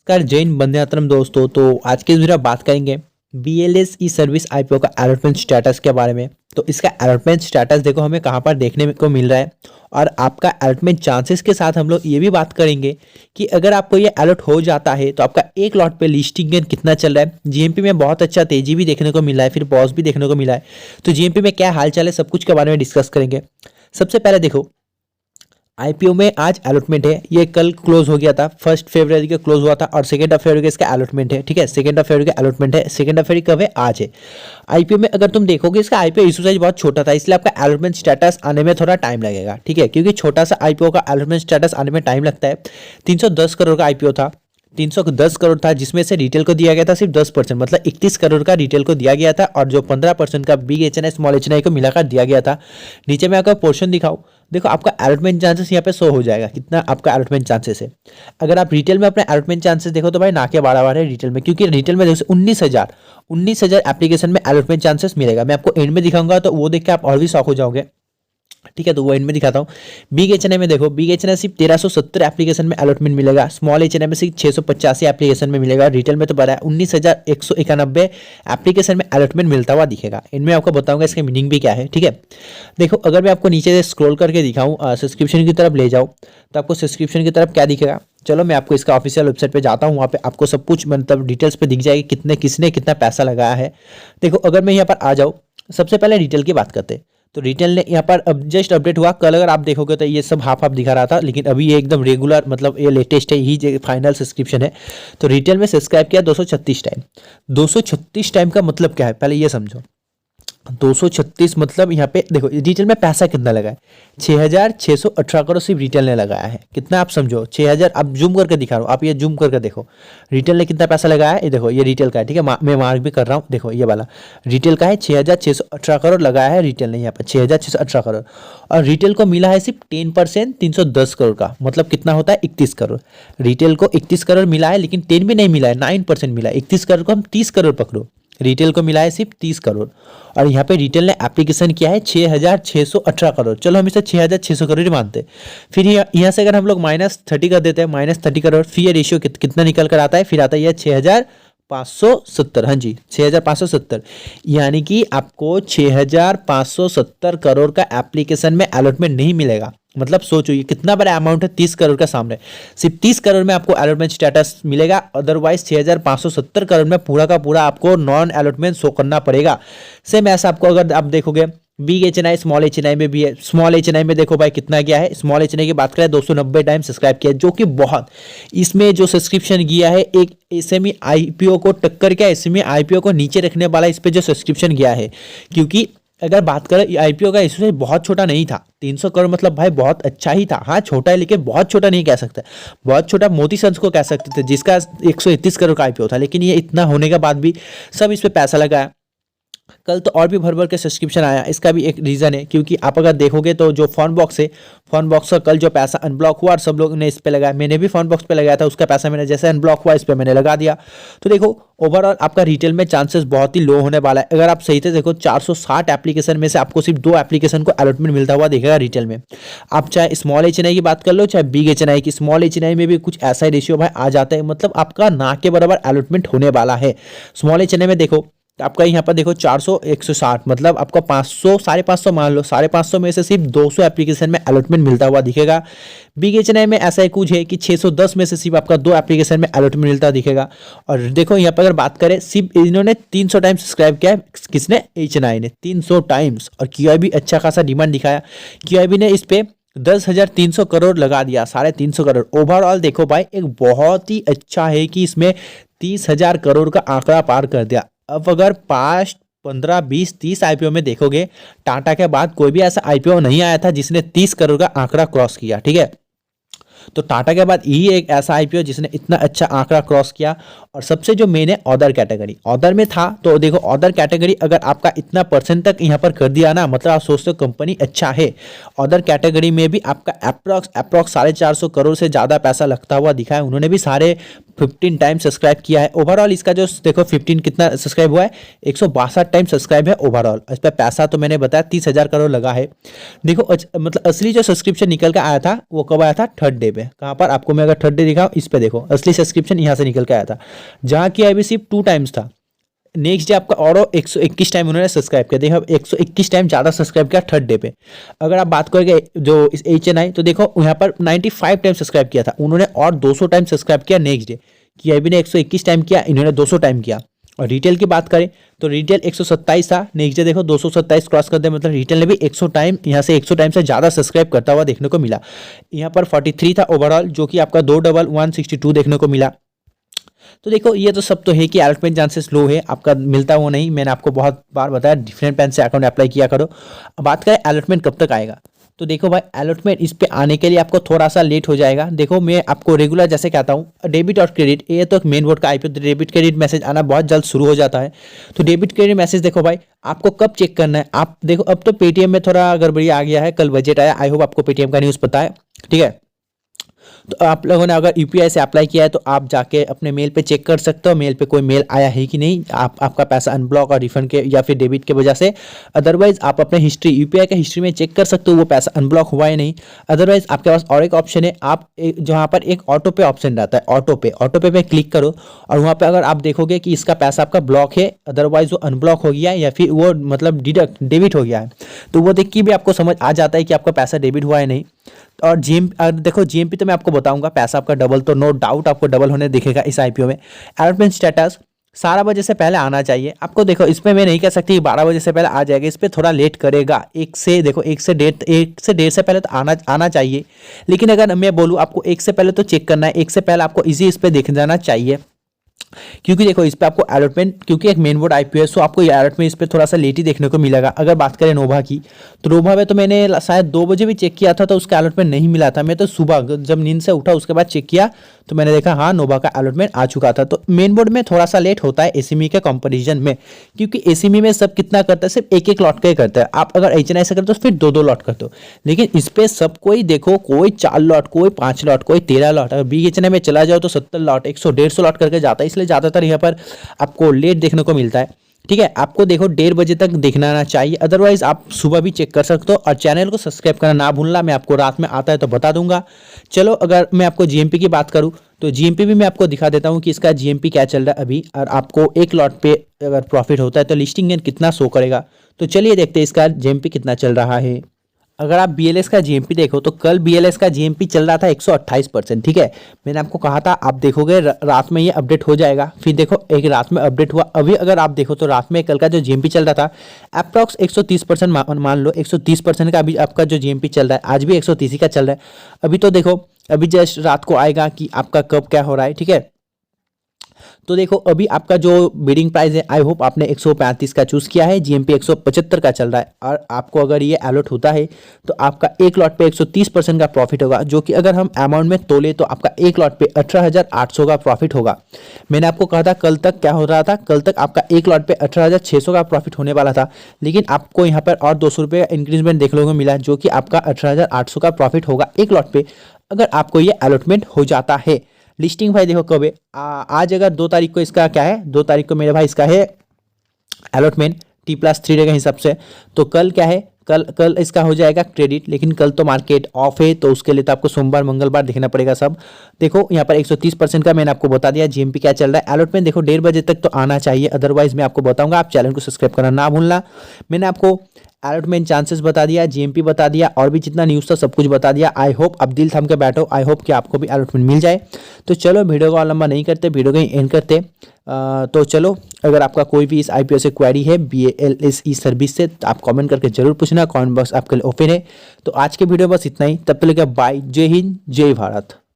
नमस्कार जैन बंदे मातरम दोस्तों। तो आज की इस वीडियो में बात करेंगे BLS ई सर्विस IPO का अलॉटमेंट स्टेटस के बारे में। तो इसका अलॉटमेंट स्टेटस देखो हमें कहाँ पर देखने को मिल रहा है और आपका अलॉटमेंट चांसेस के साथ हम लोग ये भी बात करेंगे कि अगर आपको ये अलॉट हो जाता है तो आपका एक लॉट पे लिस्टिंग गेन कितना चल रहा है। GMP में बहुत अच्छा तेजी भी देखने को मिला है, फिर पॉज भी देखने को मिला है। तो GMP में क्या हाल चाल है सब कुछ के बारे में डिस्कस करेंगे। सबसे पहले देखो IPO में आज अलॉटमेंट है, ये कल क्लोज हो गया था, 1 फरवरी को क्लोज हुआ था और 2 फरवरी का इसका अलॉटमेंट है। ठीक है, 2 फरवरी का अलॉटमेंट है। 2 फरवरी कब है? आज है। IPO में अगर तुम देखोगे इसका IPO इशू साइज बहुत छोटा था, इसलिए आपका अलॉटमेंट स्टेटस आने में थोड़ा टाइम लगेगा। ठीक है, क्योंकि छोटा सा IPO का अलॉटमेंट स्टेटस आने में टाइम लगता है। 310 करोड़ का IPO था, 310 करोड़ था जिसमें से रिटेल को दिया गया था सिर्फ 10%, मतलब 31 करोड़ का रिटेल को दिया गया था और जो 15% का बिग HNI स्मॉल HNI को मिलाकर दिया गया था। नीचे मैं आपका पोर्शन दिखाऊं, देखो आपका अलॉटमेंट चांसेस यहाँ पे शो हो जाएगा कितना आपका अलॉटमेंट चांसेस है। अगर आप रिटेल में अपने अलॉटमेंट चांसेस देखो तो भाई ना के बराबर है रिटेल में, क्योंकि रिटेल में देखो 19,000 एप्लीकेशन में अलॉटमेंट चांसेस मिलेगा। मैं आपको एंड में दिखाऊंगा तो वो देख के आप और भी शॉक हो जाओगे। ठीक है, तो वो एंड में दिखाता हूँ। बिग HNI में देखो, बिग HNI सिर्फ 1370 एप्लीकेशन में अलॉटमेंट मिलेगा, स्मॉल HNI में सिर्फ 685 एप्लीकेशन में मिलेगा, रिटेल में तो बड़ा है 19,191 एप्लीकेशन में अलॉटमेंट मिलता हुआ दिखेगा। इनमें आपको बताऊंगा इसका मीनिंग भी क्या है। ठीक है, देखो अगर मैं आपको नीचे से स्क्रॉल करके दिखाऊं, सब्सक्रिप्शन की तरफ ले जाऊँ तो आपको सब्सक्रिप्शन की तरफ क्या दिखेगा। चलो मैं आपको इसका ऑफिशियल वेबसाइट पे जाता हूँ, वहाँ पे आपको सब कुछ मतलब डिटेल्स पे दिख जाएगी किसने कितना पैसा लगाया है। देखो अगर मैं यहाँ पर आ जाऊँ, सबसे पहले रिटेल की बात करते हैं। तो रिटेल ने यहाँ पर अब जस्ट अपडेट हुआ, कल अगर आप देखोगे तो ये सब हाफ दिखा रहा था, लेकिन अभी ये एकदम रेगुलर मतलब ये लेटेस्ट है, ही फाइनल सब्सक्रिप्शन है। तो रिटेल में सब्सक्राइब किया 236 टाइम। 236 टाइम का मतलब क्या है पहले ये समझो। 236 मतलब यहाँ पे देखो रिटेल में पैसा कितना लगा है, 6,618 करोड़ सिर्फ रिटेल ने लगाया है। कितना आप समझो, 6,000। आप जूम करके दिखा रहा हूँ, आप ये जूम करके देखो रिटेल ने कितना पैसा लगाया है। ये देखो ये रिटेल का है। ठीक है, मैं मार्क भी कर रहा हूँ, देखो ये वाला रिटेल का है। 6,618 करोड़ लगाया है रिटेल ने यहाँ पर, 6,618 करोड़। और रिटेल को मिला है सिर्फ 10%, 310 करोड़ का, मतलब कितना होता है 31 करोड़। रिटेल को 31 करोड़ मिला है, लेकिन 10 भी नहीं मिला है, 9% मिला है। 31 करोड़ को हम 30 करोड़ पकड़ो, रिटेल को मिला है सिर्फ 30 करोड़। और यहाँ पे रिटेल ने एप्लीकेशन किया है 6,618 करोड़। चलो हम इसे 6,600 करोड़ ही मानते हैं। फिर यहाँ से अगर हम लोग -30 कर देते हैं, -30 करोड़, फिर ये रेशियो कितना निकल कर आता है, फिर आता है यह 6,570। हाँ जी, 6,570, यानी कि आपको 6,570 करोड़ का एप्लीकेशन में अलॉटमेंट नहीं मिलेगा। मतलब सोचो ये कितना बड़ा अमाउंट है 30 करोड़ का सामने। सिर्फ 30 करोड़ में आपको अलॉटमेंट स्टेटस मिलेगा, अदरवाइज 6,570 करोड़ में पूरा का पूरा आपको नॉन अलॉटमेंट शो करना पड़ेगा। सेम ऐसा आपको अगर आप देखोगे बिग HNI स्मॉल HNI में भी है। स्मॉल HNI में देखो भाई कितना गया है, स्मॉल HNI की बात करें 290 टाइम सब्सक्राइब किया, जो कि बहुत। इसमें जो सब्सक्रिप्शन गया है एक SME IPO को टक्कर किया, SME IPO को नीचे रखने वाला इस पे जो सब्सक्रिप्शन गया है। क्योंकि अगर बात करें IPO का इशू बहुत छोटा नहीं था, 300 करोड़ मतलब भाई बहुत अच्छा ही था। हाँ छोटा है, लेकिन बहुत छोटा नहीं कह सकते। बहुत छोटा मोदी सन्स को कह सकते थे जिसका 131 करोड़ का IPO था, लेकिन ये इतना होने के बाद भी सब इस पे पैसा लगाया। कल तो और भी भर भर के सब्सक्रिप्शन आया, इसका भी एक रीज़न है, क्योंकि आप अगर देखोगे तो जो फोन बॉक्स है, फोन बॉक्स का कल जो पैसा अनब्लॉक हुआ और सब लोग ने इस पे लगाया, मैंने भी फोन बॉक्स पे लगाया था, उसका पैसा मैंने जैसे अनब्लॉक हुआ इस पे मैंने लगा दिया। तो देखो ओवरऑल आपका रिटेल में चांसेस बहुत ही लो होने वाला है। अगर आप सही से देखो 460 एप्लीकेशन में से आपको सिर्फ 2 एप्लीकेशन को अलॉटमेंट मिलता हुआ दिखेगा रिटेल में। आप चाहे स्मॉल HNI की बात कर लो चाहे बिग HNI की, स्मॉल HNI में भी कुछ ऐसा ही रेशियो भाई आ जाता है, मतलब आपका ना के बराबर अलॉटमेंट होने वाला है। स्मॉल HNI में देखो आपका यहाँ पर देखो 400 160, मतलब आपका 500 550 मान लो, 550 में से सिर्फ 200 एप्लीकेशन में अलॉटमेंट मिलता हुआ दिखेगा। बिग HNI में ऐसा ही कुछ है कि 610 में से सिर्फ आपका 2 एप्लीकेशन में अलॉटमेंट मिलता दिखेगा। और देखो यहाँ पर अगर बात करें, सिर्फ इन्होंने 300 टाइम सब्सक्राइब किया है, किसने? HNI ने 300 टाइम्स। और QIB अच्छा खासा डिमांड दिखाया, QIB ने इस पे 10,300 करोड़ लगा दिया, 350 करोड़। ओवरऑल देखो भाई एक बहुत ही अच्छा है कि इसमें 30,000 करोड़ का आंकड़ा पार कर दिया। अब अगर 5, 15, 20, 30 IPO में देखोगे, टाटा के बाद कोई भी ऐसा IPO नहीं आया था जिसने 30 करोड़ का आंकड़ा क्रॉस किया। ठीक है, तो टाटा के बाद यही एक ऐसा IPO जिसने इतना अच्छा आंकड़ा क्रॉस किया। और सबसे जो मेन है अदर कैटेगरी, अदर में था तो देखो अदर कैटेगरी अगर आपका इतना % तक यहाँ पर कर दिया ना, मतलब आप सोचते हो कंपनी अच्छा है। अदर कैटेगरी में भी आपका अप्रॉक्स 450 करोड़ से ज़्यादा पैसा लगता हुआ दिखा है। उन्होंने भी 15 टाइम सब्सक्राइब किया है। ओवरऑल इसका जो देखो 15 कितना सब्सक्राइब हुआ है, 162 टाइम सब्सक्राइब है ओवरऑल। इस पर पैसा तो मैंने बताया 30,000 करोड़ लगा है। देखो मतलब असली जो सब्सक्रिप्शन निकल के आया था वो कब आया था, थर्ड डे पे। कहाँ पर आपको मैं अगर थर्ड डे दिखाऊँ, इस पे देखो असली सब्सक्रिप्शन यहाँ से निकल के आया था, जहाँ की अभी सिर्फ 2 टाइम्स था। नेक्स्ट डे आपका और 121 टाइम उन्होंने सब्सक्राइब किया। देखो 121 टाइम ज़्यादा सब्सक्राइब किया थर्ड डे पे। अगर आप बात करेंगे जो इस HNI, तो देखो यहाँ पर 95 टाइम सब्सक्राइब किया था उन्होंने, और 200 टाइम सब्सक्राइब किया नेक्स्ट डे। QIB ने 121 टाइम किया, इन्होंने 200 टाइम किया। और रिटेल की बात करें तो रिटेल 127 था, नेक्स्ट डे देखो 227 क्रॉस कर दे, मतलब रिटेल ने भी 100 टाइम यहाँ से 100 टाइम से ज़्यादा सब्सक्राइब करता हुआ देखने को मिला। यहाँ पर 43 था ओवरऑल, जो कि आपका 2 डबल 162 देखने को मिला। तो देखो ये तो सब तो है कि अलॉटमेंट चांसेस लो है, आपका मिलता वो नहीं। मैंने आपको बहुत बार बताया डिफरेंट पेन से अकाउंट अप्लाई किया करो। अब बात करें अलॉटमेंट कब तक आएगा, तो देखो भाई अलॉटमेंट इस पे आने के लिए आपको थोड़ा सा लेट हो जाएगा। देखो मैं आपको रेगुलर जैसे कहता हूँ डेबिट और क्रेडिट, ये तो मेन बोर्ड का IPO, डेबिट क्रेडिट मैसेज आना बहुत जल्द शुरू हो जाता है। तो डेबिट क्रेडिट मैसेज देखो भाई आपको कब चेक करना है। आप देखो अब तो पेटीएम में थोड़ा गड़बड़ी आ गया है, कल बजट आया, आई होप आपको पेटीएम का न्यूज़ पता है, ठीक है। तो आप लोगों ने अगर UPI से अप्लाई किया है तो आप जाके अपने मेल पे चेक कर सकते हो, मेल पे कोई मेल आया है कि नहीं, आपका पैसा अनब्लॉक और रिफंड के या फिर डेबिट के वजह से। अदरवाइज आप अपने हिस्ट्री UPI के हिस्ट्री में चेक कर सकते हो वो पैसा अनब्लॉक हुआ है नहीं। अदरवाइज आपके पास और एक ऑप्शन है, आप जहाँ पर एक ऑटो पे ऑप्शन रहता है, ऑटो पे क्लिक करो और वहाँ पे अगर आप देखोगे कि इसका पैसा आपका ब्लॉक है, अदरवाइज वो अनब्लॉक हो गया है या फिर वो मतलब डेबिट हो गया है, तो वो देख के भी आपको समझ आ जाता है कि आपका पैसा डेबिट हुआ है नहीं। और देखो GMP तो मैं आपको बताऊंगा, पैसा आपका डबल तो नो डाउट आपको डबल होने दिखेगा इस IPO में। अलॉटमेंट स्टेटस 12 बजे से पहले आना चाहिए आपको। देखो इसमें मैं नहीं कह सकती 12 बजे से पहले आ जाएगा, इस पर थोड़ा लेट करेगा। एक से डेढ़ से पहले तो आना चाहिए। लेकिन अगर मैं बोलूँ आपको 1 से पहले तो चेक करना है, 1 से पहले आपको इजी इस पर देख जाना चाहिए, क्योंकि देखो इस पे आपको अलॉटमेंट, क्योंकि एक मेन बोर्ड IPO है, सो आपको ये अलॉटमेंट इस पे थोड़ा सा लेट ही देखने को मिलेगा। अगर बात करें नोभा की, तो नोभा में तो मैंने शायद 2 बजे भी चेक किया था तो उसका अलॉटमेंट नहीं मिला था। मैं तो सुबह जब नींद से उठा उसके बाद चेक किया तो मैंने देखा हाँ नोभा का अलॉटमेंट आ चुका था। तो मेन बोर्ड में थोड़ा सा लेट होता है SME के कंपेरिजन में, क्योंकि SME में सब कितना करता है, सिर्फ एक लॉट का ही करता है। आप अगर HNI से करते हो तो फिर 2 लॉट करते हो, लेकिन इस पे सब कोई देखो, कोई 4 लॉट, कोई 5 लॉट, कोई 13 लॉट। अगर BHNI में चला जाओ तो 70 लॉट, 100-150 लॉट करके जाता है, इसलिए ज़्यादातर यहाँ पर आपको लेट देखने को मिलता है, ठीक है। आपको देखो 1:30 बजे तक देखना चाहिए, अदरवाइज आप सुबह भी चेक कर सकते हो। और चैनल को सब्सक्राइब करना ना भूलना, मैं आपको रात में आता है तो बता दूंगा। चलो अगर मैं आपको GMP की बात करूं तो GMP भी मैं आपको दिखा देता हूं कि इसका GMP क्या चल रहा है अभी, और आपको एक लॉट पे अगर प्रॉफिट होता है तो लिस्टिंग गेन कितना शो करेगा। तो चलिए देखते हैं इसका GMP कितना चल रहा है। अगर आप BLS का GMP देखो तो कल BLS का GMP चल रहा था 128%, ठीक है। मैंने आपको कहा था आप देखोगे रात में ये अपडेट हो जाएगा, फिर देखो एक रात में अपडेट हुआ। अभी अगर आप देखो तो रात में कल का जो GMP चल रहा था अप्रॉक्स 130%, मान लो 130% का अभी आपका जो GMP चल रहा है, आज भी 130 का चल रहा है। अभी तो देखो अभी जस्ट रात को आएगा कि आपका कब क्या हो रहा है, ठीक है। तो देखो अभी आपका जो बिडिंग प्राइस है, आई होप आपने 135 का चूज किया है, GMP 175 का चल रहा है। और आपको अगर ये अलॉट होता है तो आपका एक लॉट पे 130% का प्रॉफिट होगा, जो कि अगर हम अमाउंट में तोले तो आपका एक लॉट पे 18,800 का प्रॉफिट होगा। मैंने आपको कहा था कल तक क्या हो रहा था, कल तक आपका एक लॉट पे 18,600 का प्रॉफिट होने वाला था, लेकिन आपको यहाँ पर और 200 रुपये का इंक्रीजमेंट देखने को मिला, जो कि आपका 18,800 का प्रॉफिट होगा एक लॉट पे, अगर आपको ये अलॉटमेंट हो जाता है। लिस्टिंग भाई देखो कब है, आज अगर 2 तारीख को इसका क्या है, 2 तारीख को मेरे भाई इसका है अलॉटमेंट T+3 डे के हिसाब से। तो कल क्या है, कल इसका हो जाएगा क्रेडिट, लेकिन कल तो मार्केट ऑफ है, तो उसके लिए तो आपको सोमवार मंगलवार देखना पड़ेगा सब। देखो यहाँ पर 130% का मैंने आपको बता दिया GMP क्या चल रहा है। अलॉटमेंट देखो 1:30 बजे तक तो आना चाहिए, अदरवाइज मैं आपको बताऊंगा। आप चैनल को सब्सक्राइब करना ना भूलना। मैंने आपको अलॉटमेंट चांसेस बता दिया, GMP बता दिया, और भी जितना न्यूज़ था सब कुछ बता दिया। आई होप अब दिल थम के बैठो, आई होप कि आपको भी अलॉटमेंट मिल जाए। तो चलो वीडियो को और लंबा नहीं करते, वीडियो को एंड करते। तो चलो अगर आपका कोई भी इस IPO से क्वेरी है BLS सर्विस से, तो आप कमेंट करके जरूर पूछना, कमेंट बॉक्स आपके लिए ओपन है। तो आज के वीडियो बस इतना ही, तब तक के बाय, जय हिंद जय भारत।